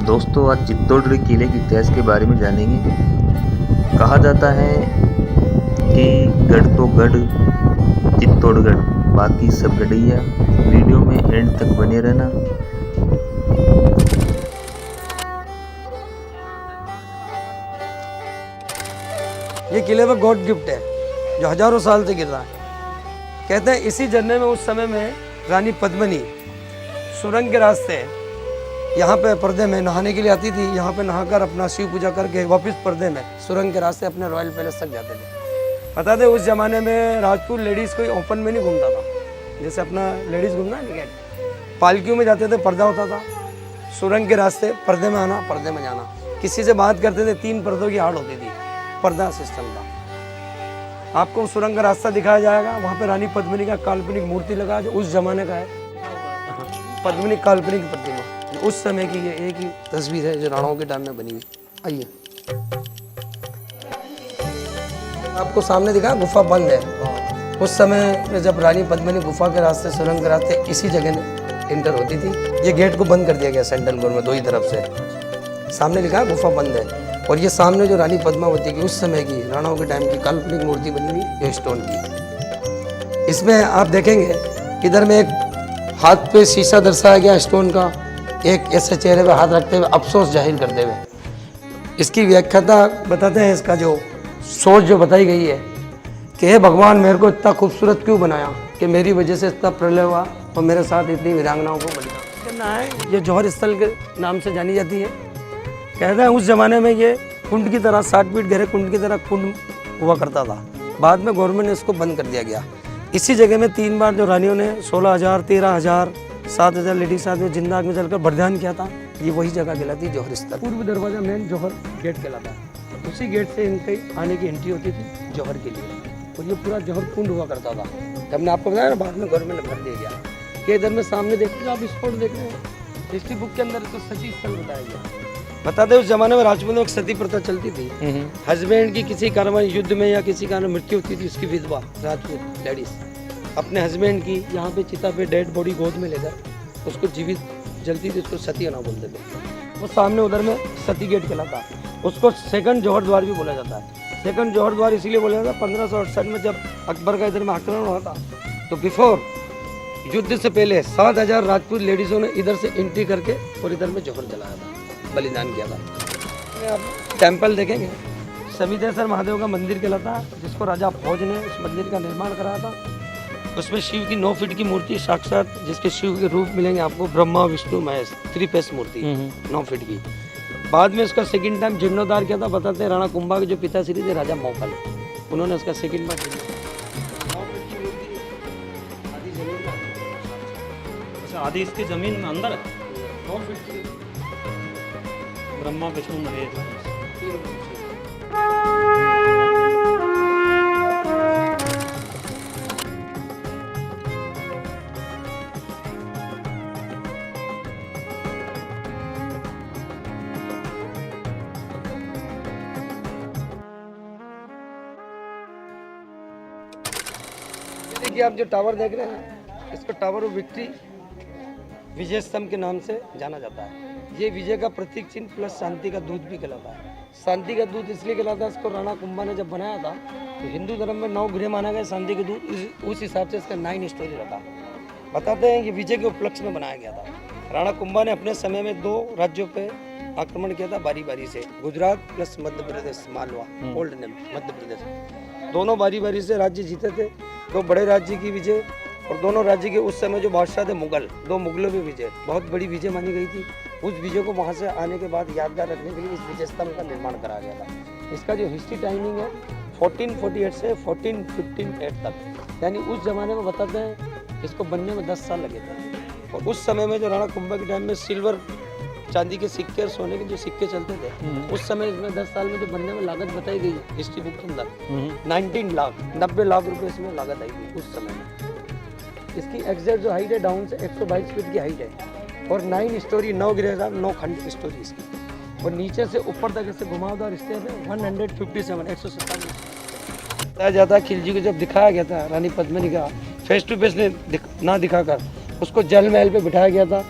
दोस्तों आज चित्तौड़गढ़ किले की इतिहास के बारे में जानेंगे। कहा जाता है कि गढ़ तो गढ़ चित्तौड़गढ़, बाकी सब गढ़ैया। वीडियो में एंड तक बने रहना। ये किले में गॉड गिफ्ट है जो हजारों साल से गिर रहा है। कहते हैं इसी झरने में उस समय में रानी पद्मिनी सुरंग के रास्ते यहाँ पे पर्दे में नहाने के लिए आती थी। यहाँ पे नहाकर अपना शिव पूजा करके वापस पर्दे में सुरंग के रास्ते अपने रॉयल पैलेस तक जाते थे। पता थे उस जमाने में राजपूत लेडीज़ कोई ओपन में नहीं घूमता था, जैसे अपना लेडीज़ घूमना है नहीं, पालकियों में जाते थे, पर्दा होता था। सुरंग के रास्ते पर्दे में आना, पर्दे में जाना। किसी से बात करते थे 3 पर्दों की आड़ होती थी, पर्दा सिस्टम था। आपको सुरंग का रास्ता दिखाया जाएगा। वहाँ पे रानी पद्मिनी का काल्पनिक मूर्ति लगा जो उस जमाने का है। पद्मिनी काल्पनिक प्रतिमा उस समय की ये एक ही तस्वीर है जो राणाओं के टाइम में बनी हुई। आइए, आपको सामने दिखा गुफा बंद है। उस समय में जब रानी पद्मिनी गुफा के रास्ते सुरंग के रास्ते इसी जगह इंटर होती थी। ये गेट को बंद कर दिया गया सेंट्रल गौर में, 2 ही तरफ से। सामने लिखा गुफा बंद है। और ये सामने जो रानी पद्मावती की उस समय की राणाओं के टाइम की काल्पनिक मूर्ति बनी हुई ये स्टोन की। इसमें आप देखेंगे इधर में एक हाथ पे शीशा दर्शाया गया स्टोन का, एक ऐसे चेहरे पे हाथ रखते हुए अफसोस जाहिर करते हुए। इसकी व्याख्याता बताते हैं, इसका जो सोच जो बताई गई है कि हे भगवान, मेरे को इतना खूबसूरत क्यों बनाया कि मेरी वजह से इतना प्रलय हुआ और मेरे साथ इतनी वीरांगनाओं को बलिदान करना है। ये जौहर स्थल के नाम से जानी जाती है। कहते हैं उस जमाने में ये कुंड की तरह 60 फीट गहरे कुंड की तरह कुंड हुआ करता था। बाद में गवर्नमेंट ने इसको बंद कर दिया गया। इसी जगह में 3 बार जो रानियों ने 16,000, 13,000, 7,000 लेडीज साथ में जिंदा आग में जलकर बलिदान किया था, ये वही जगह कहलाती है जौहर स्थल। पूर्व दरवाजा मेन जौहर गेट कहलाता है। उसी गेट से इनके आने की एंट्री होती थी जौहर के लिए। और ये पूरा जौहर कुंड हुआ करता था। जब हमने आपको बताया ना, बाद में गवर्नमेंट ने भर दिया गया। कि इधर में सामने देखते आप स्पॉट देख रहे हैं, हिस्ट्री बुक के अंदर इसको सती स्थल बताया गया। बताते उस जमाने में राजपूत में एक सती प्रथा चलती थी। हस्बैंड की किसी कारण युद्ध में या किसी कारण मृत्यु होती थी, उसकी विधवा राजपूत लेडीज अपने हस्बैंड की यहाँ पे चिता पे डेड बॉडी गोद में लेकर उसको जीवित जलती थी, उसको सती ना बोलते थे। वो सामने उधर में सती गेट कहलाता है। उसको सेकंड जौहर द्वार भी बोला जाता है। सेकंड जौहर द्वार इसीलिए बोला जाता है 1568 में जब अकबर का इधर में आक्रमण हुआ था, तो बिफोर युद्ध से पहले 7,000 राजपूत लेडीज़ों ने इधर से एंट्री करके और इधर में जौहर जलाया था, बलिदान किया था। आप टेम्पल देखेंगे, सवितेश्वर महादेव का मंदिर कहलाता है, जिसको राजा भोज ने उस मंदिर का निर्माण कराया था। उसमें शिव की 9 फीट की मूर्ति साक्षात, जिसके शिव के रूप मिलेंगे आपको, ब्रह्मा विष्णु महेश, 3 फेस मूर्ति 9 फीट की। बाद में इसका सेकंड टाइम जीर्णोद्धार किया था। बताते हैं राणा कुंभा के जो पिताश्री थे राजा मोकल, उन्होंने इसका सेकंड बार आदि इसकी जमीन में अंदर 9 फीट की ब्रह्मा विष्णु महेश। देखिए आप जो टावर देख रहे हैं, इसको टावर ऑफ विक्ट्री विजय स्तंभ के नाम से जाना जाता है। ये विजय का प्रतीक चिन्ह प्लस शांति का दूत भी कहलाता है। शांति का दूत इसलिए कहलाता है, इसको राणा कुंभा ने जब बनाया था तो हिंदू धर्म में 9 ग्रह माना गया शांति के दूत, उस हिसाब से इसका 9 स्टोरी रखा। बताते हैं कि विजय के उपलक्ष्य में बनाया गया था। राणा कुंभा ने अपने समय में 2 राज्यों पे आक्रमण किया था बारी बारी से, Gujarat plus Madhya Pradesh, Malwa old name Madhya Pradesh, दोनों बारी बारी से राज्य जीते थे। 2 बड़े राज्य की विजय, और दोनों राज्य के उस समय जो बादशाह थे मुगल, 2 मुगलों की विजय बहुत बड़ी विजय मानी गई थी। उस विजय को वहाँ से आने के बाद यादगार रखने के लिए इस विजय स्तंभ का निर्माण कराया गया था। इसका जो हिस्ट्री टाइमिंग है 1448 से 1458 तक, यानी उस जमाने में बताते हैं इसको बनने में 10 साल लगे थे। और उस समय में जो राणा कुंभा के टाइम में सिल्वर चांदी के सिक्के और सोने के जो सिक्के चलते थे, उस समय इसमें 10 साल में जो बनने में लागत बताई गई हिस्ट्री बुक के अंदर 19 लाख 90 लाख रुपए इसमें लागत आई गई उस समय में। इसकी एग्जैक्ट जो हाइट है डाउन से 122 फीट की हाइट है और 9 स्टोरी 9 गिरेदार 9 खंड स्टोरी इसकी। और नीचे से ऊपर तक इसे घुमावदार स्टेप है 157 बताया जाता है। खिलजी को जब दिखाया गया था रानी पद्मिनी का फेस टू फेस ना दिखाकर उसको जल महल पे बिठाया गया था।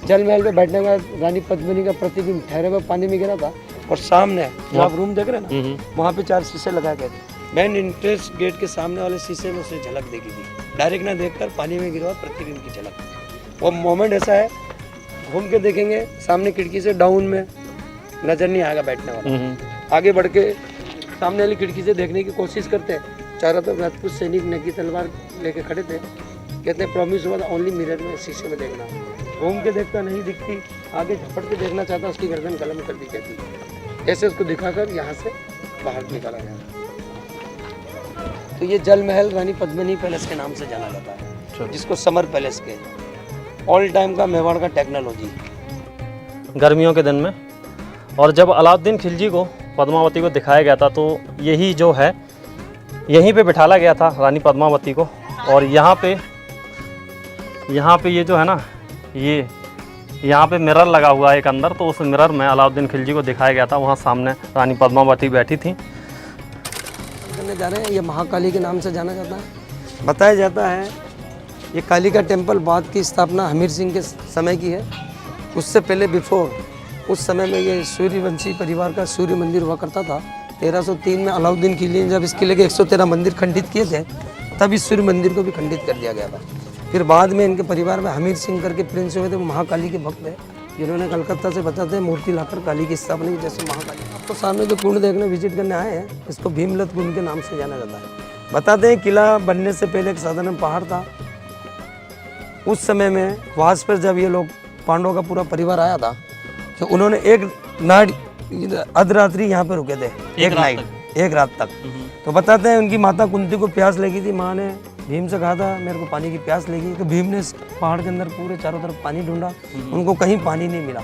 जल महल पे बैठने के बाद रानी पद्मिनी का प्रतिबिंब ठहरे हुए पानी में गिरा था। और सामने जो आप रूम देख रहे हैं ना, वहाँ पे 4 शीशे लगाए गए थे। मेन एंट्रेंस गेट के सामने वाले शीशे में उसे झलक देखी थी, डायरेक्ट ना देखकर पानी में गिरा हुआ प्रतिबिंब की झलक। वो मोमेंट ऐसा है, घूम के देखेंगे सामने खिड़की से डाउन में नजर नहीं आएगा बैठने वाला। आगे बढ़ के सामने वाली खिड़की से देखने की कोशिश करते हैं, चारों तरफ राजपूत सैनिक नंगी तलवार लेके खड़े थे। कहते हैं प्रॉमिस हुआ था ओनली मिरर में, शीशे में देखना। घूम के देखता नहीं दिखती, आगे झपट के देखना चाहता, उसकी गर्दन कलम कर दी कहती। ऐसे उसको दिखाकर यहाँ से बाहर निकाला गया। तो ये जल महल रानी पद्मिनी पैलेस के नाम से जाना जाता है, जिसको समर पैलेस के ऑल टाइम का मेवाड़ का टेक्नोलॉजी। गर्मियों के दिन में, और जब अलाउद्दीन खिलजी को पद्मावती को दिखाया गया था तो यही जो है यहीं पे बिठाला गया था रानी पद्मावती को। और यहाँ पे ये जो है ना, ये यहाँ पे मिरर लगा हुआ है एक अंदर, तो उस मिरर में अलाउद्दीन खिलजी को दिखाया गया था। वहाँ सामने रानी पद्मावती बैठी थी। करने जा रहे हैं, ये महाकाली के नाम से जाना जाता है। बताया जाता है ये काली का टेम्पल बाद की स्थापना हमीर सिंह के समय की है। उससे पहले बिफोर उस समय में ये सूर्यवंशी परिवार का सूर्य मंदिर हुआ करता था। 1303 में अलाउद्दीन खिलजी ने जब इस किले के 113 मंदिर खंडित किए थे, तब इस सूर्य मंदिर को भी खंडित कर दिया गया था। फिर बाद में इनके परिवार में हमीर सिंह करके प्रिंस हुए थे, वो महाकाली के भक्त है, जिन्होंने कलकत्ता से बताते हैं मूर्ति लाकर काली की स्थापना की, जैसे महाकाली। आपको सामने जो कुंड देखने विजिट करने आए हैं, इसको भीमलत कुंड के नाम से जाना जाता है। बताते हैं किला बनने से पहले एक साधारण पहाड़ था। उस समय में वास पर जब ये लोग पांडवों का पूरा परिवार आया था, तो उन्होंने एक नाइट अर्धरात्रि यहाँ पे रुके थे, एक रात तक। तो बताते हैं उनकी माता कुंती को प्यास लगी थी। माँ ने भीम से कहा था मेरे को पानी की प्यास लगी, तो भीम ने पहाड़ के अंदर पूरे चारों तरफ पानी ढूंढा, उनको कहीं पानी नहीं मिला।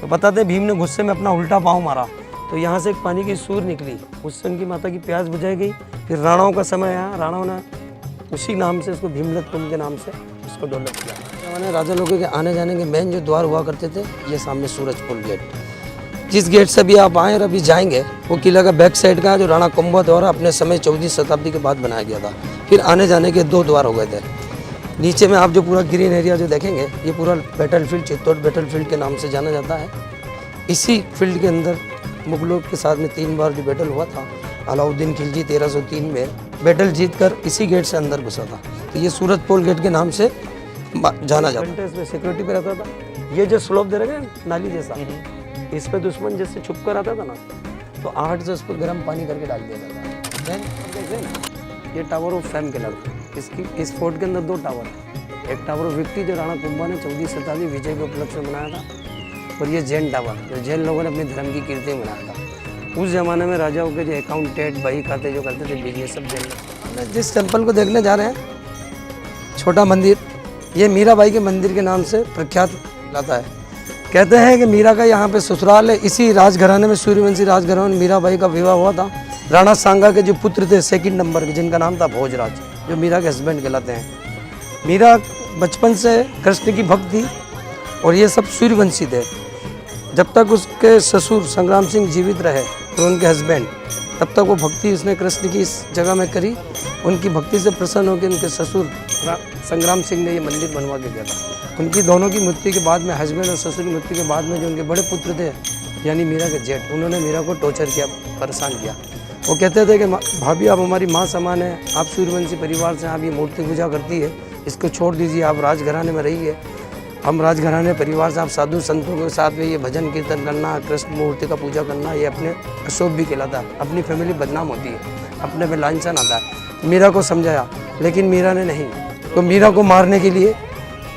तो बताते हैं भीम ने गुस्से में अपना उल्टा पाँव मारा, तो यहाँ से एक पानी की सूर निकली, उससे उनकी माता की प्यास बुझाई गई। फिर राणाओं का समय आया, राणाओं ने उसी नाम से इसको भीमलत कुंड के नाम से इसको डेवलप किया। जमाने राजा लोगों के आने जाने के मेन जो द्वार हुआ करते थे, ये सामने सूरजपुर गेट, जिस गेट से भी आप आए और अभी जाएंगे, वो किला का बैक साइड का जो राणा कुंभा द्वारा अपने समय 14वीं शताब्दी के बाद बनाया गया था। फिर आने जाने के 2 द्वार हो गए थे। नीचे में आप जो पूरा ग्रीन एरिया जो देखेंगे, ये पूरा बैटलफील्ड चित्तौड़ बैटलफील्ड के नाम से जाना जाता है। इसी फील्ड के अंदर मुगलों के साथ में 3 बार जो बैटल हुआ था, अलाउद्दीन खिलजी 1303 में बैटल जीतकर इसी गेट से अंदर घुसा था। तो ये सूरजपोल गेट के नाम से जाना जाता है। इसमें सिक्योरिटी पे रहता था। ये जो स्लोप दे रहे हैं नाली जैसा, इस पे दुश्मन जैसे छुप कर आता था ना, तो आहट से उस पर गर्म पानी करके डाल दिया जाता था। ये टावर ऑफ फेम के लड़के, इस फोर्ट के अंदर 2 टावर है। एक टावर ऑफ विक्ट्री जो राणा कुंभा ने 14वीं शताब्दी विजय के उपलक्ष्य में बनाया था, और ये जैन टावर जो जैन लोगों ने अपने धर्म की कीर्ति में बनाया था। उस जमाने में राजाओं के जो अकाउंटेंट बही खाते जो करते थे, ये सब जैन। जिस टेम्पल को देखने जा रहे हैं, छोटा मंदिर, ये मीराबाई के मंदिर के नाम से प्रख्यात लाता है। कहते हैं कि मीरा का यहाँ पे ससुराल है। इसी राजघराने में, सूर्यवंशी राजघराने में मीराबाई का विवाह हुआ था। राणा सांगा के जो पुत्र थे 2nd नंबर के, जिनका नाम था भोजराज, जो मीरा के हस्बैंड कहलाते हैं। मीरा बचपन से कृष्ण की भक्त थी, और ये सब सूर्यवंशी थे। जब तक उसके ससुर संग्राम सिंह जीवित रहे, तो उनके हस्बैंड, तब तक वो भक्ति उसने कृष्ण की इस जगह में करी। उनकी भक्ति से प्रसन्न होकर उनके ससुर संग्राम सिंह ने ये मंदिर बनवा के दिया था। उनकी दोनों की मृत्यु के बाद में, हस्बैंड और ससुर की मृत्यु के बाद में, जो उनके बड़े पुत्र थे यानी मीरा के जेठ, उन्होंने मीरा को टॉर्चर किया, परेशान किया। वो कहते थे कि भाभी आप हमारी माँ समान है, आप सूर्यवंशी परिवार से, आप ये मूर्ति पूजा करती है, इसको छोड़ दीजिए, आप राजघराने में रहिए। हम राजघराने परिवार से, आप साधु संतों के साथ में ये भजन कीर्तन करना, कृष्ण मूर्ति का पूजा करना, ये अपने अशोभ भी कहलाता है। अपनी फैमिली बदनाम होती है, अपने पे लांछन आता है। मीरा को समझाया, लेकिन मीरा ने नहीं। तो मीरा को मारने के लिए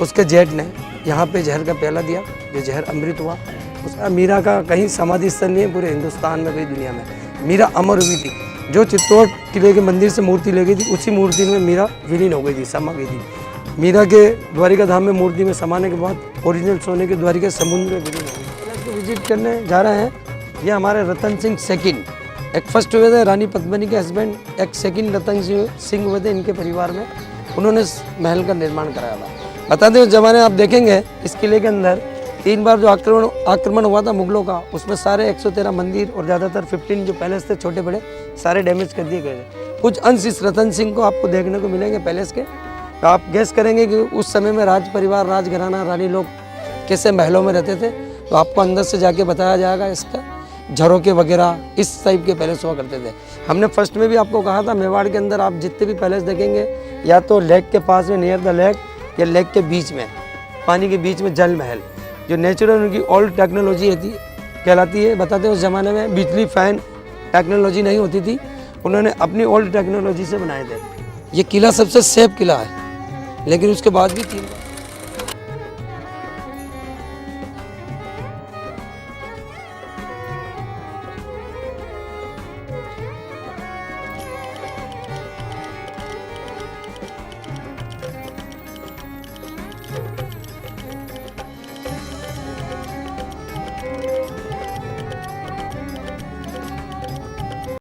उसके जेठ ने यहाँ पे जहर का प्याला दिया, जो जहर अमृत हुआ। उसका मीरा का कहीं समाधि स्थल नहीं है पूरे हिंदुस्तान में, पूरी दुनिया में। मीरा अमर हुई थी। जो चित्तौड़ किले के मंदिर से मूर्ति ले गई थी, उसी मूर्ति में मीरा विलीन हो गई थी, समा गई थी। मीरा के द्वारिका धाम में मूर्ति में समाने के बाद ओरिजिनल सोने के द्वारिका समुद्र में विलीन हो गई। विजिट करने जा रहे हैं, ये हमारे रतन सिंह सेकंड, एक फर्स्ट हुए थे रानी पद्मिनी के हस्बैंड, एक सेकंड रतन सिंह हुए थे इनके परिवार में। उन्होंने इस महल का निर्माण कराया था। बता दें उस जमाने आप देखेंगे इस किले के अंदर 3 बार जो आक्रमण हुआ था मुगलों का, उसमें सारे 113 मंदिर और ज़्यादातर 15 जो पैलेस थे छोटे बड़े, सारे डैमेज कर दिए गए थे। कुछ अंश इस रतन सिंह को आपको देखने को मिलेंगे पैलेस के। तो आप गैस करेंगे कि उस समय में राज परिवार, राजघराना, रानी लोग कैसे महलों में रहते थे, तो आपको अंदर से जाके बताया जाएगा इसका झरोके वगैरह इस टाइप के पैलेस हुआ करते थे। हमने फर्स्ट में भी आपको कहा था मेवाड़ के अंदर आप जितने भी पैलेस देखेंगे या तो लेक के पास में नियर द लेक या लेक के बीच में पानी के बीच में जल महल, जो नेचुरल उनकी ओल्ड टेक्नोलॉजी कहलाती है। बताते हैं उस ज़माने में बिजली फैन टेक्नोलॉजी नहीं होती थी, उन्होंने अपनी ओल्ड टेक्नोलॉजी से बनाए थे। ये किला सबसे सेफ किला है, लेकिन उसके बाद भी 3